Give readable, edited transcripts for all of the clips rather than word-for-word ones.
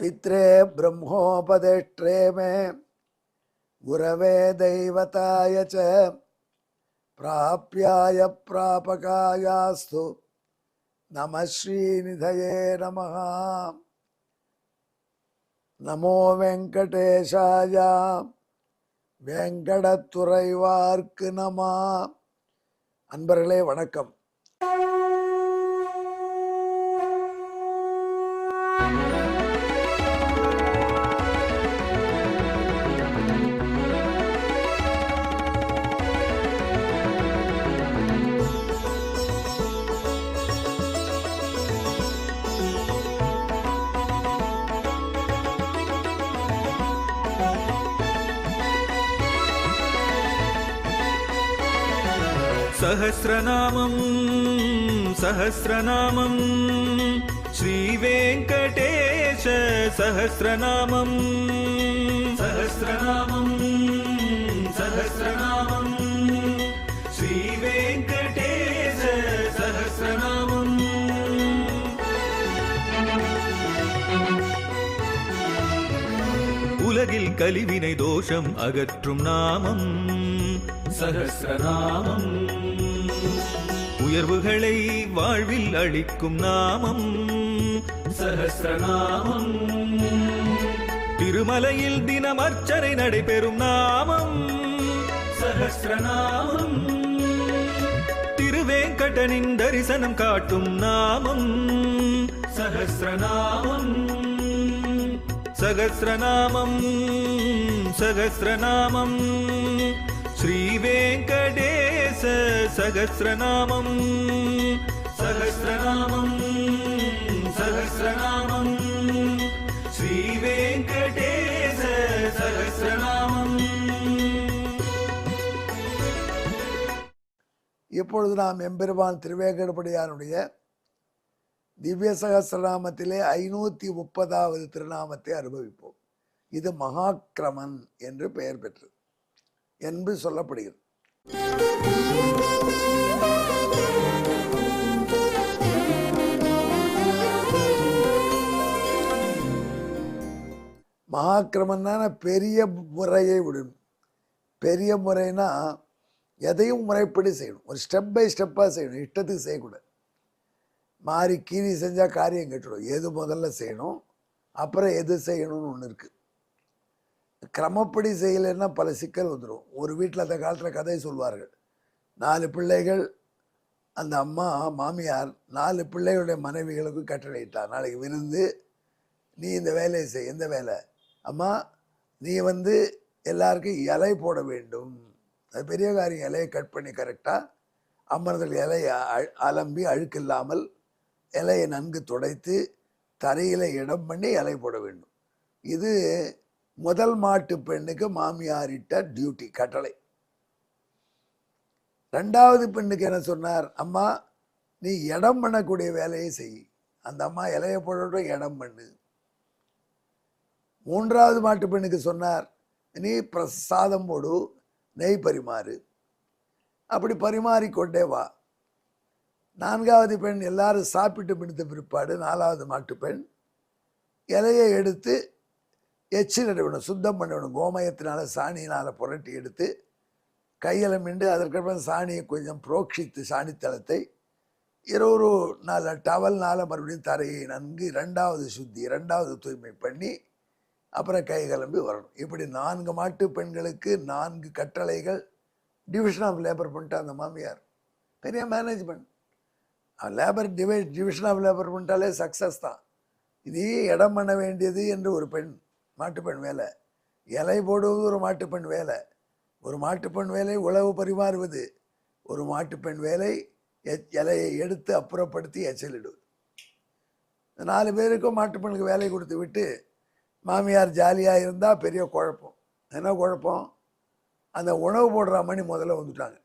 पित्रे ब्रह्मोपदेष्ट्रे मे गुरवे दैवताय च प्राप्याय प्रापकायास्तु नमः श्रीनिधये नमः। नमो वेंकटेशाय वेंकटतुरैवार्क्कु नमः। அன்பர்களே வணக்கம். सहस्रनामं सहस्रनामं श्रीवेंकटेश सहस्रनामं सहस्रनामं सहस्रनामं श्रीवेंकटेश सहस्रनामं। உலகில் கலிவினை தோஷம் அகற்றும் நாமம் சஹஸ்ரநாமம். உயர்வுகளை வாழ்வில் அளிக்கும் நாமம் சஹஸ்ரநாமம். திருமலையில் தினம் அர்ச்சனை நடைபெறும் நாமம் சஹஸ்ரநாமம். திருவேங்கடனின் தரிசனம் காட்டும் நாமம் சஹஸ்ரநாமம். சகஸ்ரநாமம் சகஸ்ரநாமம் श्रीवेंकटेश सहस्रनामं सहस्रनामं सहस्रनामं श्रीवेंकटेश सहस्रनामं। இப்பொழுது நாம் எம்பெருமான் திருவேங்கடபடியானுடைய திவ்ய சகஸ்ரநாமத்திலே 530வது திருநாமத்தை அனுபவிப்போம். இது மகாக்கிரமன் என்று பெயர் பெற்றது என்று சொல்லப்படுகிறது. மகாக்கிரமன்னா பெரிய முறையை விடணும். பெரிய முறைனா எதையும் முறைப்படி செய்யணும். ஒரு ஸ்டெப் பை ஸ்டெப்பாக செய்யணும். இஷ்டத்துக்கு செய்யக்கூடாது. மாறி கீறி செஞ்சால் காரியம் கெட்டுடும். எது முதல்ல செய்யணும், அப்புறம் எது செய்யணும்னு ஒன்று இருக்குது. கிரமப்படி செய்யலைன்னா பல சிக்கல் வந்துடும். ஒரு வீட்டில் அந்த காலத்தில் கதை சொல்வார்கள். 4 பிள்ளைகள், அந்த அம்மா மாமியார் 4 பிள்ளைகளுடைய மனைவிகளுக்கு கட்டளையிட்டார், நாளைக்கு விருந்து, நீ இந்த வேலையை செய். எந்த வேலை? அம்மா, நீ எல்லாருக்கும் இலை போட வேண்டும். அது பெரிய காரியம். இலையை கட் பண்ணி கரெக்டாக அமர்தல் இலையை அலம்பி அழுக்கு இல்லாமல் இலையை நன்கு துடைத்து தரையில் இடம் பண்ணி இலை போட வேண்டும். இது முதல் மாட்டு பெண்ணுக்கு மாமியாரிட்ட டியூட்டி, கட்டளை. 2வது பெண்ணுக்கு என்ன சொன்னார்? அம்மா, நீ இடம் பண்ணக்கூடிய வேலையை செய். அந்த அம்மா இலையை போடட்டும், இடம் பண்ணு. 3வது மாட்டு பெண்ணுக்கு சொன்னார், நீ பிரசாதம் போடு, நெய் பரிமாறு. அப்படி பரிமாறிக்கொண்டே வா. 4வது பெண் எல்லாரும் சாப்பிட்டு பிடித்த பிற்பாடு 4வது மாட்டு பெண் இலையை எடுத்து எச்சிலிட வேணும், சுத்தம் பண்ண வேணும். கோமயத்தினால சாணியினால் புரட்டி எடுத்து கையில் மிண்டு அதற்கப்புறம் சாணியை கொஞ்சம் புரோக்ஷித்து சாணித்தளத்தை 2 நாள் டவல்னால் மறுபடியும் தரையை நன்கு 2வது சுத்தி, 2வது தூய்மை பண்ணி அப்புறம் கை கிளம்பி வரணும். இப்படி 4 மாட்டு பெண்களுக்கு 4 கட்டளைகள். டிவிஷன் ஆஃப் லேபர் பண்ணிட்டு அந்த மாமியார் பெரிய management. Labour division of labour பண்ணிட்டாலே சக்ஸஸ் தான். இதையே இடம் பண்ண வேண்டியது என்று ஒரு பெண், மாட்டுப்பெண் வேலை. இலை போடுவது ஒரு மாட்டுப்பெண் வேலை. ஒரு மாட்டுப்பெண் வேலை உழவு பரிமாறுவது. ஒரு மாட்டுப்பெண் வேலை இலையை எடுத்து அப்புறப்படுத்தி எச்சலிடுவது. 4 பேருக்கும் மாட்டுப்பெண்ணுக்கு வேலை கொடுத்து விட்டு மாமியார் ஜாலியாக இருந்தால் பெரிய குழப்பம். என்ன குழப்பம்? அந்த உணவு போடுற மணி முதல்ல வந்துட்டாங்க.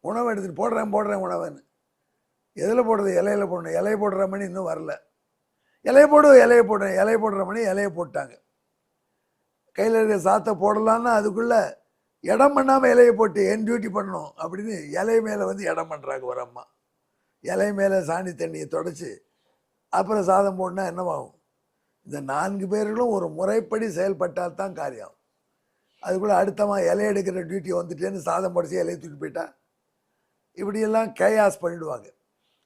உணவு எடுத்துகிட்டு போடுறேன் உணவுன்னு. எதில் போடுறது? இலையில போடணும். இலையை போடுற மணி இன்னும் வரல. இலையை போடுற மணி இலையை போட்டாங்க. கையில் இருக்கிற சாத்தை போடலான்னா அதுக்குள்ளே இடம் பண்ணாமல் இலையை போட்டு என் டியூட்டி பண்ணணும் அப்படின்னு இலை மேலே இடம் பண்ணுறாங்க ஒரு அம்மா. இலை மேலே சாணி தண்ணியை தொடச்சி அப்புறம் சாதம் போடனா என்னவாகும்? இந்த 4 பேர்களும் ஒரு முறைப்படி செயல்பட்டால் தான் காரியம். அதுக்குள்ளே அடுத்தவன் இலை எடுக்கிற டியூட்டி வந்துட்டேன்னு சாதம் படித்து இலையை தூக்கி போயிட்டா இப்படியெல்லாம் கேயாஸ் பண்ணிடுவாங்க.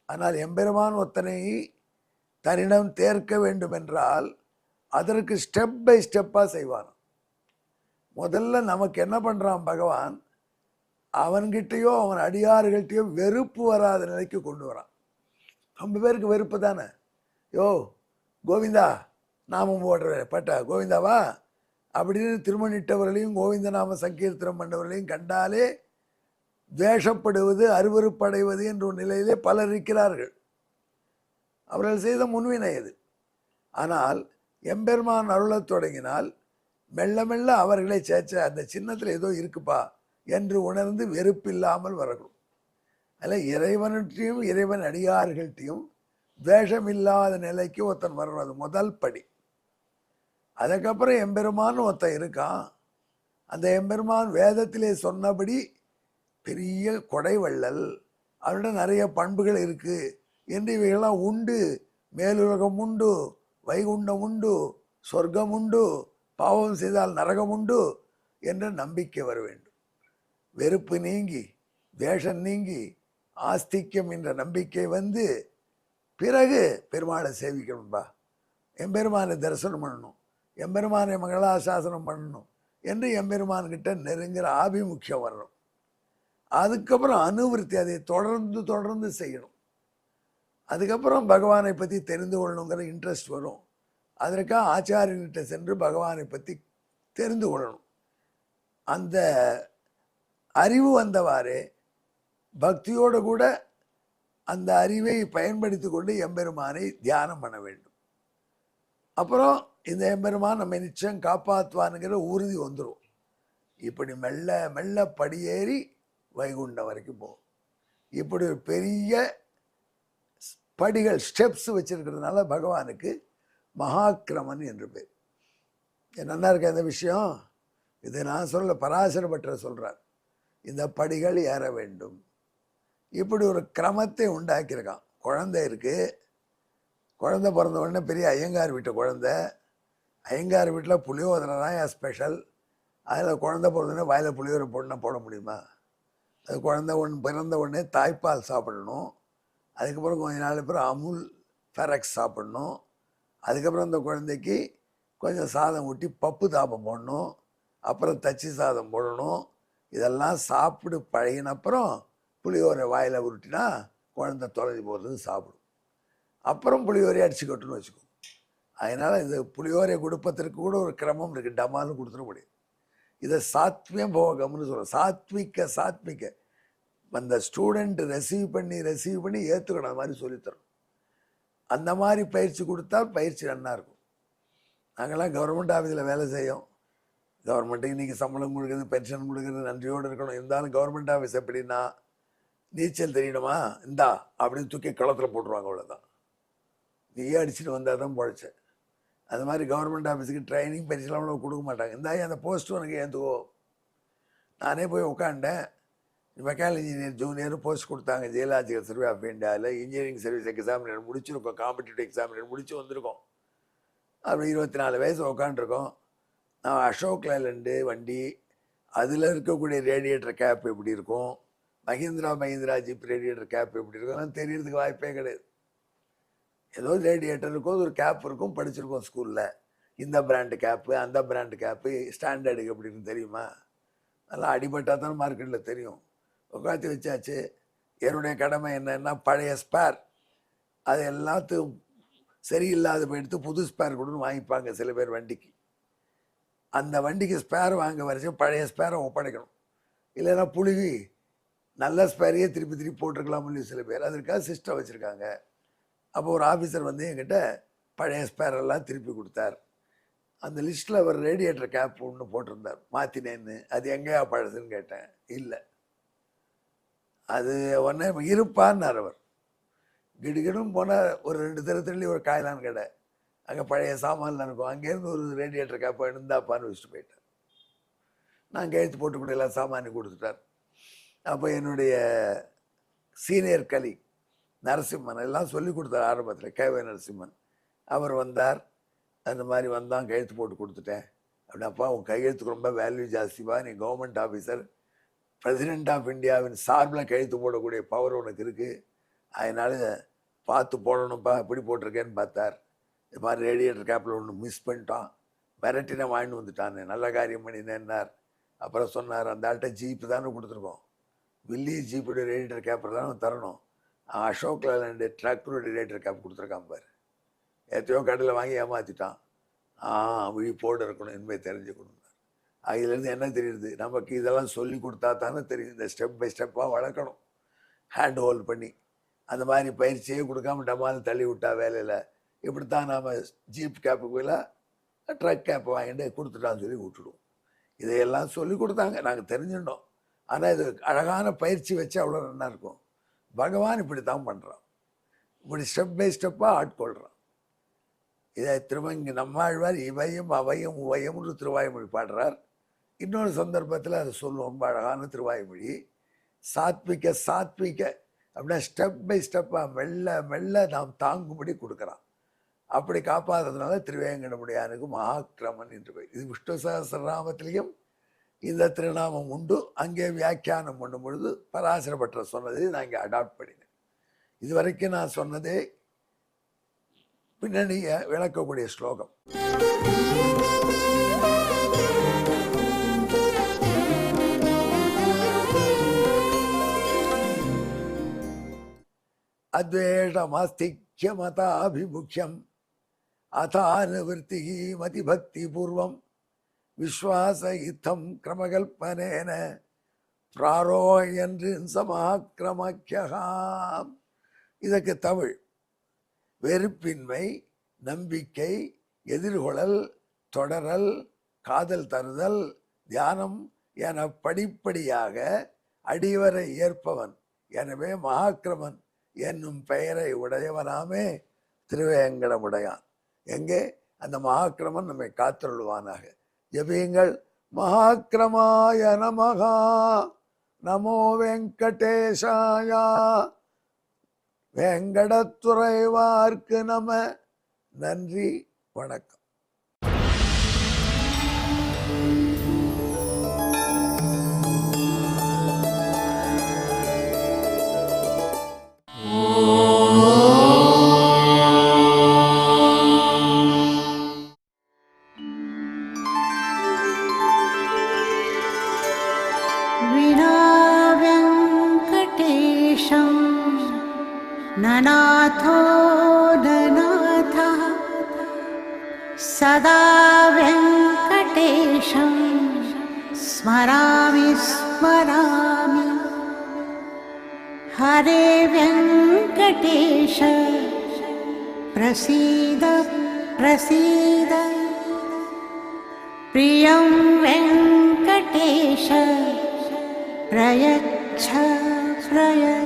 ஆனால் எம்பெருமான் ஒத்தனை தன்னிடம் தேர்க்க வேண்டும் என்றால் அதற்கு ஸ்டெப் பை ஸ்டெப்பாக செய்வான். முதல்ல நமக்கு என்ன பண்ணுறான் பகவான், அவன்கிட்டயோ அவன் அடியார்கள்ட்டையோ வெறுப்பு வராத நிலைக்கு கொண்டு வரான். ரொம்ப பேருக்கு வெறுப்பு தானே. யோ கோவிந்தா நாமம் பட்ட கோவிந்தாவா அப்படின்னு திருமணிட்டவர்களையும் கோவிந்த நாம சங்கீர்த்தனம் பண்ணவர்களையும் கண்டாலே துவேஷப்படுவது அருவருப்படைவது என்ற ஒரு நிலையிலே பலர் இருக்கிறார்கள். அவர்கள் செய்த முன்வினை அது. ஆனால் எம்பெருமான் அருளத் தொடங்கினால் மெல்ல மெல்ல அவர்களை சேச்ச அந்த சின்னத்தில் ஏதோ இருக்குப்பா என்று உணர்ந்து வெறுப்பில்லாமல் வரணும். அதில் இறைவன்கிட்டையும் இறைவன் அடியார்கள்ட்டையும் துவேஷம் இல்லாத நிலைக்கு ஒருத்தன் வரணும். அது முதல் படி. அதுக்கப்புறம் எம்பெருமான் ஒருத்தன் இருக்கான். அந்த எம்பெருமான் வேதத்திலே சொன்னபடி பெரிய கொடை வள்ளல், அவரோட நிறைய பண்புகள் இருக்கு என்று இவைகள்லாம் உண்டு. மேலுலகம் உண்டு, வைகுண்டம் உண்டு, சொர்க்கம் உண்டு, பாவம் செய்தால் நரகம் உண்டு என்ற நம்பிக்கை வர வேண்டும். வெறுப்பு நீங்கி வேஷம் நீங்கி ஆஸ்திக்கம் என்ற நம்பிக்கை வந்து பிறகு பெருமாளை சேவிக்கணும்பா, எம்பெருமானை தரிசனம் பண்ணணும், எம்பெருமானை மங்களாசாசனம் பண்ணணும் என்று எம்பெருமான்கிட்ட நெருங்குற ஆபிமுக்கியம் வரணும். அதுக்கப்புறம் அனுவிருத்தி, அதை தொடர்ந்து தொடர்ந்து செய்யணும். அதுக்கப்புறம் பகவானை பற்றி தெரிந்து கொள்ளணுங்கிற இன்ட்ரெஸ்ட் வரும். அதற்காக ஆச்சாரியன்கிட்ட சென்று பகவானை பற்றி தெரிந்து கொள்ளணும். அந்த அறிவு வந்தவாறே பக்தியோடு கூட அந்த அறிவை பயன்படுத்தி கொண்டு எம்பெருமானை தியானம் பண்ண வேண்டும். அப்புறம் இந்த எம்பெருமான் நம்ம நிச்சயம் காப்பாற்றுவானுங்கிற உறுதி வந்துடும். இப்படி மெல்ல மெல்ல படியேறி வைகுண்டம் வரைக்கும் போகும். இப்படி ஒரு பெரிய படிகள் ஸ்டெப்ஸ் வச்சிருக்கிறதுனால பகவானுக்கு மகாக்கிரமன் என்று பேர். நல்லா இருக்க இந்த விஷயம். இது நான் சொல்ல, பராசர பட்டர் சொல்றார். இந்த படிகள் ஏற வேண்டும். இப்படி ஒரு கிரமத்தை உண்டாக்கியிருக்கான். குழந்தை இருக்கு, குழந்தை பிறந்த உடனே பெரிய ஐயங்கார் வீட்டு குழந்தை. ஐயங்கார் வீட்டில் புளியோதரை தான் ஸ்பெஷல். அதில் குழந்தை பிறந்தோடனே வாயில் புளியோதரை போட முடியுமா? அது குழந்தை பிறந்த உடனே தாய்ப்பால் சாப்பிடணும். அதுக்கப்புறம் கொஞ்ச நாள் அப்புறம் அமுல் ஃபெரக்ஸ் சாப்பிடணும். அதுக்கப்புறம் அந்த குழந்தைக்கு கொஞ்சம் சாதம் ஊட்டி பப்பு தாப்பம் போடணும். அப்புறம் தச்சி சாதம் போடணும். இதெல்லாம் சாப்பிடு பழகினப்புறம் புளியோரை வாயில் உருட்டினா குழந்தை தொலைஞ்சி போகிறது சாப்பிடும். அப்புறம் புளியோரையை அடிச்சு கட்டுன்னு வச்சுக்கோ. அதனால் இந்த புளியோரை கொடுப்பதற்கு கூட ஒரு கிரமம் இருக்குது. டமாலும் கொடுத்துட முடியும். இதை சாத்வியம் போகம்னு சொல்கிறோம். சாத்விக்க அந்த ஸ்டூடெண்ட் ரெசீவ் பண்ணி ஏற்றுக்கணும். அது மாதிரி சொல்லித்தரணும். அந்த மாதிரி பயிற்சி கொடுத்தா பயிற்சி நல்லா இருக்கும். நாங்கள்லாம் கவர்மெண்ட் ஆஃபீஸில் வேலை செய்யோம். கவர்மெண்ட்டுக்கு இன்றைக்கி சம்பளம் கொடுக்குறது, பென்ஷன் கொடுக்குறது, நன்றியோடு இருக்கணும். இருந்தாலும் கவர்மெண்ட் ஆஃபீஸ் எப்படின்னா, நீச்சல் தெரியணுமா இந்தா அப்படின்னு தூக்கி களத்தில் போட்டுருவாங்க. அவ்வளோதான். நீயே அடிச்சுட்டு வந்தால் தான் பொழைச்ச. அது மாதிரி கவர்மெண்ட் ஆஃபீஸுக்கு ட்ரைனிங் பயிற்சிலாம் அவ்வளோ கொடுக்க மாட்டாங்க. இந்தா அந்த போஸ்ட்டு உனக்கு ஏற்றுக்கோ. நானே போய் உட்காண்டேன். மெக்கானிக்கல் இன்ஜினியர் ஜூனியர் போஸ்ட் கொடுத்தாங்க. ஜியலாஜிக்கல் சர்வே ஆஃப் இந்தியாவில் இன்ஜினியரிங் சர்வீஸ் எக்ஸாமினர் முடிச்சிருக்கோம். காம்படிட்டிவ் எக்ஸாமினர் முடிச்சு வந்திருக்கோம். அப்படி 24 வயசு உட்காண்ட்ருக்கோம். நான் அசோக் லேலண்டு வண்டி, அதில் இருக்கக்கூடிய ரேடியேட்டர் கேப் எப்படி இருக்கும், மஹிந்திரா ஜிப் ரேடியேட்டர் கேப் எப்படி இருக்கும், அதெல்லாம் தெரியறதுக்கு வாய்ப்பே கிடையாது. ஏதோ ரேடியேட்டர் இருக்கும், ஒரு கேப் இருக்கும், படிச்சிருக்கோம் ஸ்கூலில். இந்த பிராண்டு கேப்பு, அந்த பிராண்டு கேப்பு, ஸ்டாண்டர்டுக்கு எப்படின்னு தெரியுமா? நல்லா அடிபட்டால் தான் மார்க்கெட்டில் தெரியும். உட்காந்து வச்சாச்சு. என்னுடைய கடமை என்னன்னா, பழைய ஸ்பேர் அது எல்லாத்துக்கும் சரியில்லாத போயிடுத்து புது ஸ்பேர் கொடுன்னு வாங்கிப்பாங்க சில பேர் வண்டிக்கு. அந்த வண்டிக்கு ஸ்பேர் வாங்க வரைக்கும் பழைய ஸ்பேரை ஒப்படைக்கணும். இல்லைன்னா புழுகி நல்ல ஸ்பேரையே திருப்பி போட்டிருக்கலாம்னு சில பேர். அதற்காக சிஸ்டம் வச்சுருக்காங்க. அப்போ ஒரு ஆஃபீஸர் வந்து என்கிட்ட பழைய ஸ்பேரெல்லாம் திருப்பி கொடுத்தார். அந்த லிஸ்ட்டில் அவர் ரேடியேட்டர் கேப் ஒன்று போட்டிருந்தார், மாற்றினேன்னு. அது எங்கேயா பழசுன்னு கேட்டேன். இல்லை, அது உடனே இருப்பான்னார் அவர். கிடுகிடும் போனால் ஒரு 2 தெருத்தள்ளி ஒரு காயலான்னு கடை, அங்கே பழைய சாமான்லாம் இருக்கும். அங்கேருந்து ஒரு ரேடியேட்டர் கேப்பை இருந்தாப்பான்னு வச்சுட்டு போயிட்டார். நான் கையெழுத்து போட்டு கூட எல்லாம் சாமானி கொடுத்துட்டார். அப்போ என்னுடைய சீனியர் கலீக் நரசிம்மன் எல்லாம் சொல்லி கொடுத்தார் ஆரம்பத்தில். கேவே நரசிம்மன் அவர் வந்தார். அந்த மாதிரி வந்தான், கையெழுத்து போட்டு கொடுத்துட்டேன். அப்படின்னப்பா உன் கையெழுத்துக்கு ரொம்ப வேல்யூ ஜாஸ்திப்பா, நீ கவர்மெண்ட் ஆஃபீஸர், பிரசிடென்ட் ஆஃப் இந்தியாவின் சார்பில் கையெழுத்து போடக்கூடிய பவர் உனக்கு இருக்குது, அதனால பார்த்து போடணும்ப்பா, எப்படி போட்டிருக்கேன்னு பார்த்தார். இது மாதிரி ரேடியேட்டர் கேப்பில் ஒன்று மிஸ் பண்ணிட்டான், மிரட்டின வாங்கிட்டு வந்துட்டான்னு, நல்ல காரியம் பண்ணினேன்னார். அப்புறம் சொன்னார், அந்த ஆள்கிட்ட ஜீப்பு தானே கொடுத்துருக்கோம், வில்லேஜ் ஜீப்புடைய ரேடியேட்டர் கேப்பர் தானே தரணும், அசோக் லேலண்டு டிராக்டருடைய ரேடியேட்டர் கேப் கொடுத்துருக்கான் பாரு. எத்தையோ கடையில் வாங்கி ஏமாற்றிட்டான். விழி போடு இருக்கணும் என்பதை தெரிஞ்சுக்கணும். அதுலேருந்து என்ன தெரியுது, நமக்கு இதெல்லாம் சொல்லி கொடுத்தா தானே தெரியும். இந்த ஸ்டெப் பை ஸ்டெப்பாக வளர்க்கணும், ஹேண்ட் ஹோல்ட் பண்ணி. அந்த மாதிரி பயிற்சியே கொடுக்காம டமாலும் தள்ளி விட்டா வேலையில். இப்படி தான் நாம் ஜீப் கேப்புக்கு பதிலாக ட்ரக் கேப் வாங்கிட்டு கொடுத்துட்டான்னு சொல்லி விட்டுடுவோம். இதையெல்லாம் சொல்லி கொடுத்தாங்க, நாங்கள் தெரிஞ்சுட்டோம். ஆனால் இது அழகான பயிற்சி வச்சு அவ்வளோ நல்லா இருக்கும். பகவான் இப்படி தான் பண்ணுறான், இப்படி ஸ்டெப் பை ஸ்டெப்பாக ஆட்கொள்கிறான். இதை திருமங்கி நம்மாழ்வார் இவையும் அவையும் உவையும்னு திருவாய்மொழி பாடுறார். இன்னொரு சந்தர்ப்பத்தில் அதை சொல்லுவோம், ரொம்ப அழகான திருவாய்மொழி. சாத்விக சாத்விக அப்படின்னா ஸ்டெப் பை ஸ்டெப்பாக மெல்ல மெல்ல நாம் தாங்கும்படி கொடுக்குறான். அப்படி காப்பாற்றுறதுனால திருவேங்கடமுடியானுக்கு மகாக்கிரமன் என்று பெயர். இது விஷ்ணு சஹஸ்ரநாமத்திலையும் இந்த திருநாமம் உண்டு. அங்கே வியாக்கியானம் பண்ணும் பொழுது பராசர பட்டர் சொன்னதை நான் இங்கே அடாப்ட் பண்ணினேன். இதுவரைக்கும் நான் சொன்னதே பின்னணியை விளக்கக்கூடிய ஸ்லோகம். அத்வேஷமாஸ்திக்யமதாபிமுக்கியம் அதானுவர்த்தி மதிபக்தி பூர்வம் விஸ்வாச யுத்தம் கிரமகல்பனேன பிராரோயன்று சமாக்கிரமக்கியகாம். இதற்கு தமிழ்: வெறுப்பின்மை, நம்பிக்கை, எதிர்கொள்ளல், தொடரல், காதல் தருதல், தியானம் என படிப்படியாக அடிவரை ஏற்பவன். எனவே மகாக்கிரமன் என்னும் பெயரை உடையவனாமே திருவேங்கடமுடையான். எங்கே அந்த மகாக்கிரமன் நம்மை காத்தருள்வானாக. ஜபியுங்கள். மகாக்கிரமாய நமகா, நமோ வெங்கடேஷாயா, வேங்கடத்துறைவார்க்கு நம. நன்றி, வணக்கம். ननाथो ननाथः सदा वेङ्कटेशं स्मरामि स्मरामि. हरे वेङ्कटेश प्रसीद प्रसीद. प्रियं वेङ्कटेश प्रयच्छ प्रयच्छ.